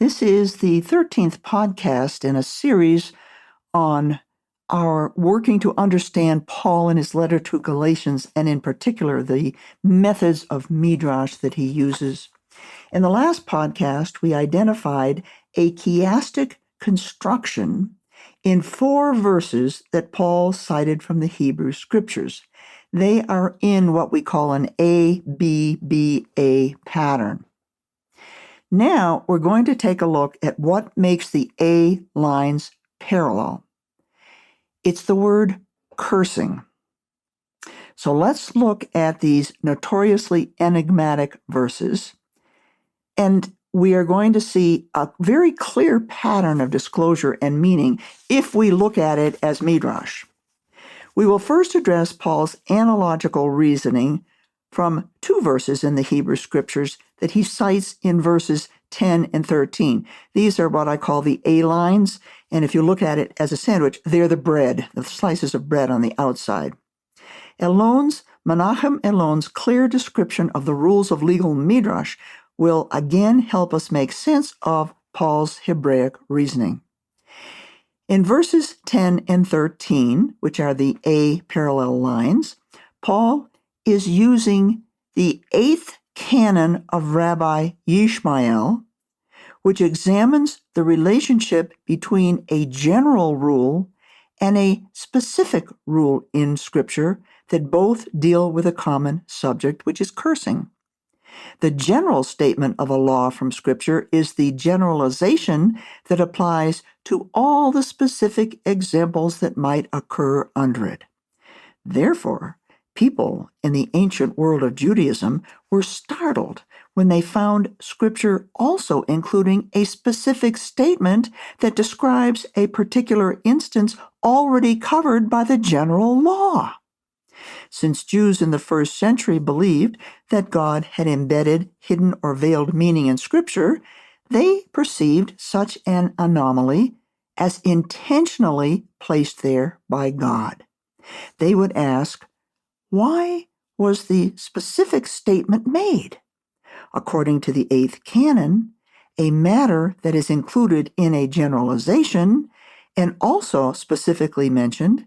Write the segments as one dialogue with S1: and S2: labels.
S1: This is the 13th podcast in a series on our working to understand Paul in his letter to Galatians, and in particular, the methods of Midrash that he uses. In the last podcast, we identified a chiastic construction in 4 verses that Paul cited from the Hebrew Scriptures. They are in what we call an A-B-B-A pattern. Now we're going to take a look at what makes the A lines parallel. It's the word cursing. So let's look at these notoriously enigmatic verses, and we are going to see a very clear pattern of disclosure and meaning if we look at it as Midrash. We will first address Paul's analogical reasoning from 2 verses in the Hebrew Scriptures that he cites in verses 10 and 13. These are what I call the A lines, and if you look at it as a sandwich, they're the bread, the slices of bread on the outside. Menachem Elon's clear description of the rules of legal Midrash will again help us make sense of Paul's Hebraic reasoning. In verses 10 and 13, which are the A parallel lines, Paul is using the 8th canon of Rabbi Yishmael, which examines the relationship between a general rule and a specific rule in Scripture that both deal with a common subject, which is cursing. The general statement of a law from Scripture is the generalization that applies to all the specific examples that might occur under it. Therefore, people in the ancient world of Judaism were startled when they found Scripture also including a specific statement that describes a particular instance already covered by the general law. Since Jews in the first century believed that God had embedded hidden or veiled meaning in Scripture, they perceived such an anomaly as intentionally placed there by God. They would ask, why was the specific statement made? According to the 8th canon, a matter that is included in a generalization and also specifically mentioned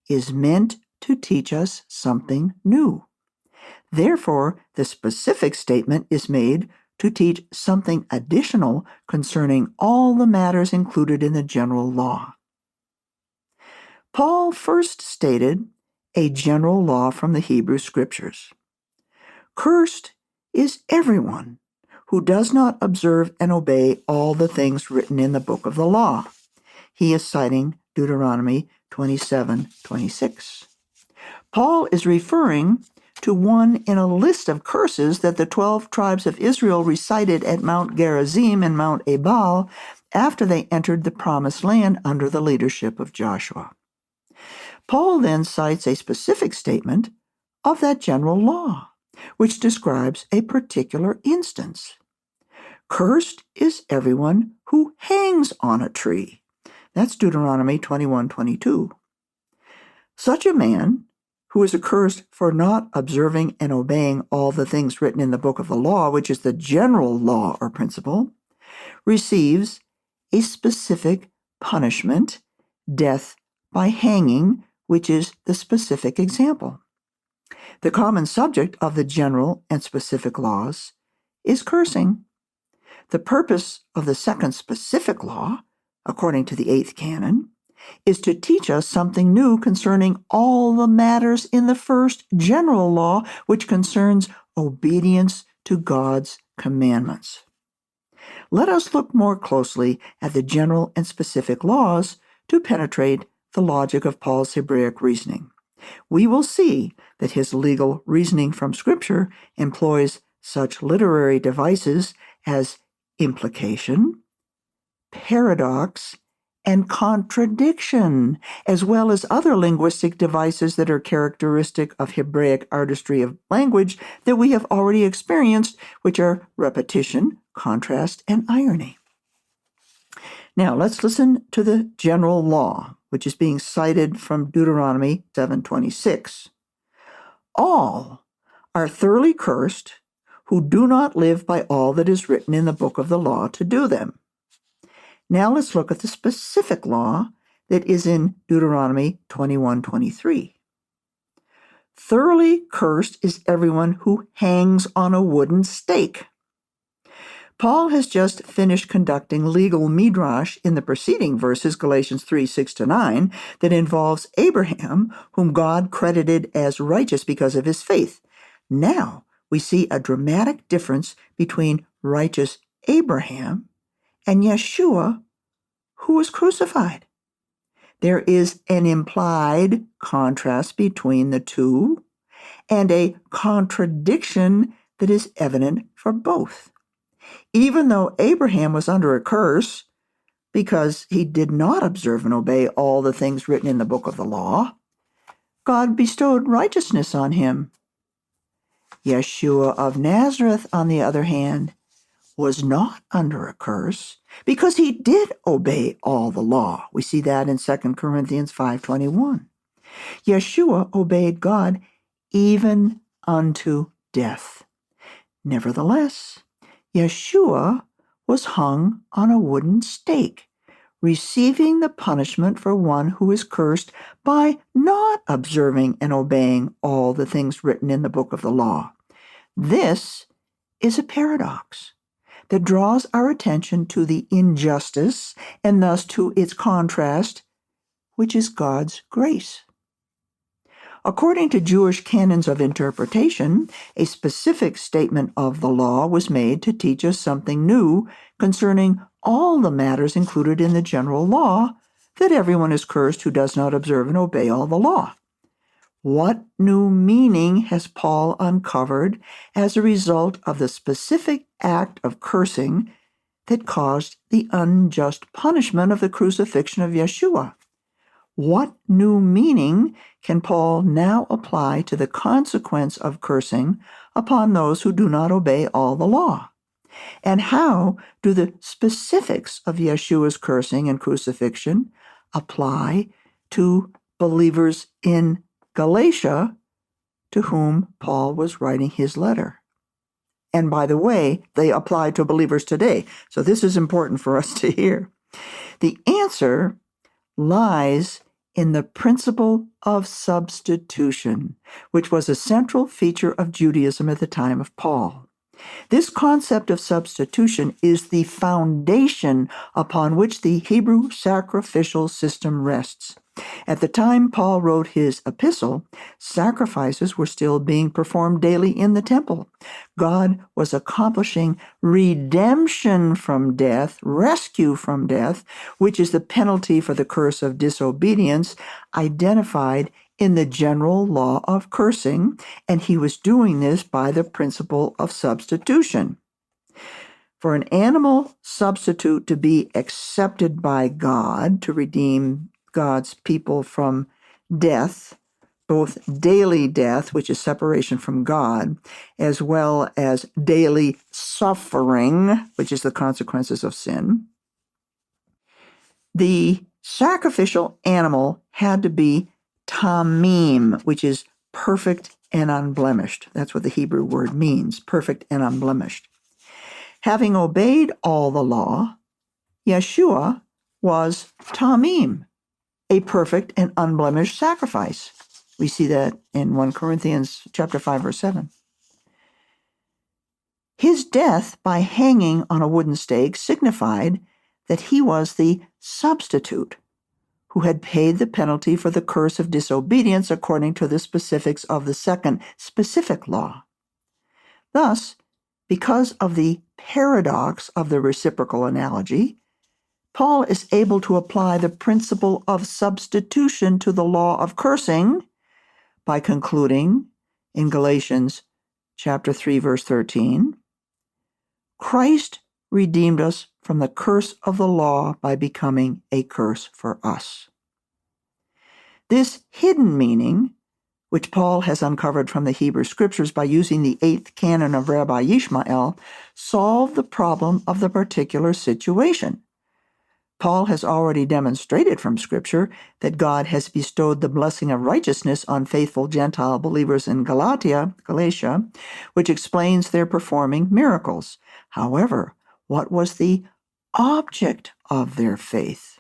S1: is meant to teach us something new. Therefore, the specific statement is made to teach something additional concerning all the matters included in the general law. Paul first stated a general law from the Hebrew Scriptures. Cursed is everyone who does not observe and obey all the things written in the book of the law. He is citing Deuteronomy 27:26. Paul is referring to one in a list of curses that the 12 tribes of Israel recited at Mount Gerizim and Mount Ebal after they entered the Promised Land under the leadership of Joshua. Paul then cites a specific statement of that general law, which describes a particular instance. Cursed is everyone who hangs on a tree. That's Deuteronomy 21:22. Such a man, who is accursed for not observing and obeying all the things written in the book of the law, which is the general law or principle, receives a specific punishment, death by hanging, which is the specific example. The common subject of the general and specific laws is cursing. The purpose of the second specific law, according to the 8th canon, is to teach us something new concerning all the matters in the first general law, which concerns obedience to God's commandments. Let us look more closely at the general and specific laws to penetrate the logic of Paul's Hebraic reasoning. We will see that his legal reasoning from Scripture employs such literary devices as implication, paradox, and contradiction, as well as other linguistic devices that are characteristic of Hebraic artistry of language that we have already experienced, which are repetition, contrast, and irony. Now, let's listen to the general law, which is being cited from Deuteronomy 7:26. All are thoroughly cursed who do not live by all that is written in the book of the law to do them. Now let's look at the specific law that is in Deuteronomy 21:23. Thoroughly cursed is everyone who hangs on a wooden stake. Paul has just finished conducting legal Midrash in the preceding verses, Galatians 3:6-9, that involves Abraham, whom God credited as righteous because of his faith. Now we see a dramatic difference between righteous Abraham and Yeshua, who was crucified. There is an implied contrast between the two and a contradiction that is evident for both. Even though Abraham was under a curse because he did not observe and obey all the things written in the book of the law, God bestowed righteousness on him. Yeshua of Nazareth, on the other hand, was not under a curse because he did obey all the law. We see that in 2 Corinthians 5:21. Yeshua obeyed God even unto death. Nevertheless, Yeshua was hung on a wooden stake, receiving the punishment for one who is cursed by not observing and obeying all the things written in the book of the law. This is a paradox that draws our attention to the injustice and thus to its contrast, which is God's grace. According to Jewish canons of interpretation, a specific statement of the law was made to teach us something new concerning all the matters included in the general law, that everyone is cursed who does not observe and obey all the law. What new meaning has Paul uncovered as a result of the specific act of cursing that caused the unjust punishment of the crucifixion of Yeshua? What new meaning can Paul now apply to the consequence of cursing upon those who do not obey all the law? And how do the specifics of Yeshua's cursing and crucifixion apply to believers in Galatia, to whom Paul was writing his letter? And by the way, they apply to believers today. So this is important for us to hear. The answer lies in the principle of substitution, which was a central feature of Judaism at the time of Paul. This concept of substitution is the foundation upon which the Hebrew sacrificial system rests. At the time Paul wrote his epistle, sacrifices were still being performed daily in the temple. God was accomplishing redemption from death, rescue from death, which is the penalty for the curse of disobedience identified in the general law of cursing, and he was doing this by the principle of substitution. For an animal substitute to be accepted by God to redeem God's people from death, both daily death, which is separation from God, as well as daily suffering, which is the consequences of sin, the sacrificial animal had to be tamim, which is perfect and unblemished. That's what the Hebrew word means, perfect and unblemished. Having obeyed all the law, Yeshua was tamim, a perfect and unblemished sacrifice. We see that in 1 Corinthians chapter 5, verse 7. His death by hanging on a wooden stake signified that he was the substitute who had paid the penalty for the curse of disobedience according to the specifics of the second specific law. Thus, because of the paradox of the reciprocal analogy, Paul is able to apply the principle of substitution to the law of cursing by concluding in Galatians chapter 3, verse 13, Christ redeemed us from the curse of the law by becoming a curse for us. This hidden meaning, which Paul has uncovered from the Hebrew Scriptures by using the 8th canon of Rabbi Yishmael, solved the problem of the particular situation. Paul has already demonstrated from Scripture that God has bestowed the blessing of righteousness on faithful Gentile believers in Galatia, which explains their performing miracles. However, what was the object of their faith.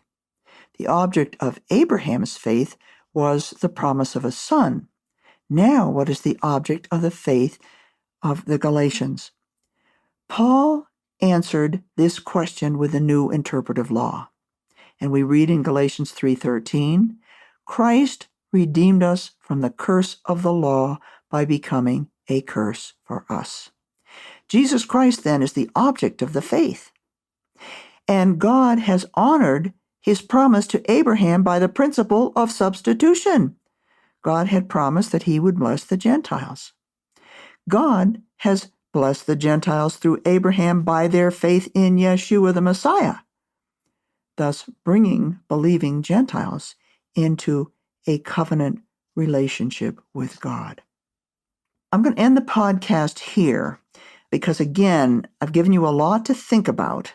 S1: The object of Abraham's faith was the promise of a son. Now, what is the object of the faith of the Galatians? Paul answered this question with a new interpretive law. And we read in Galatians 3:13, Christ redeemed us from the curse of the law by becoming a curse for us. Jesus Christ, then, is the object of the faith. And God has honored his promise to Abraham by the principle of substitution. God had promised that he would bless the Gentiles. God has blessed the Gentiles through Abraham by their faith in Yeshua the Messiah, thus bringing believing Gentiles into a covenant relationship with God. I'm going to end the podcast here because, again, I've given you a lot to think about.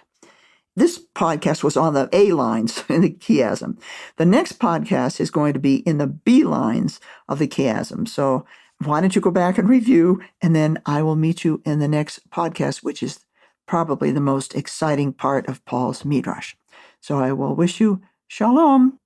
S1: This podcast was on the A lines in the chiasm. The next podcast is going to be in the B lines of the chiasm. So why don't you go back and review, and then I will meet you in the next podcast, which is probably the most exciting part of Paul's Midrash. So I will wish you shalom.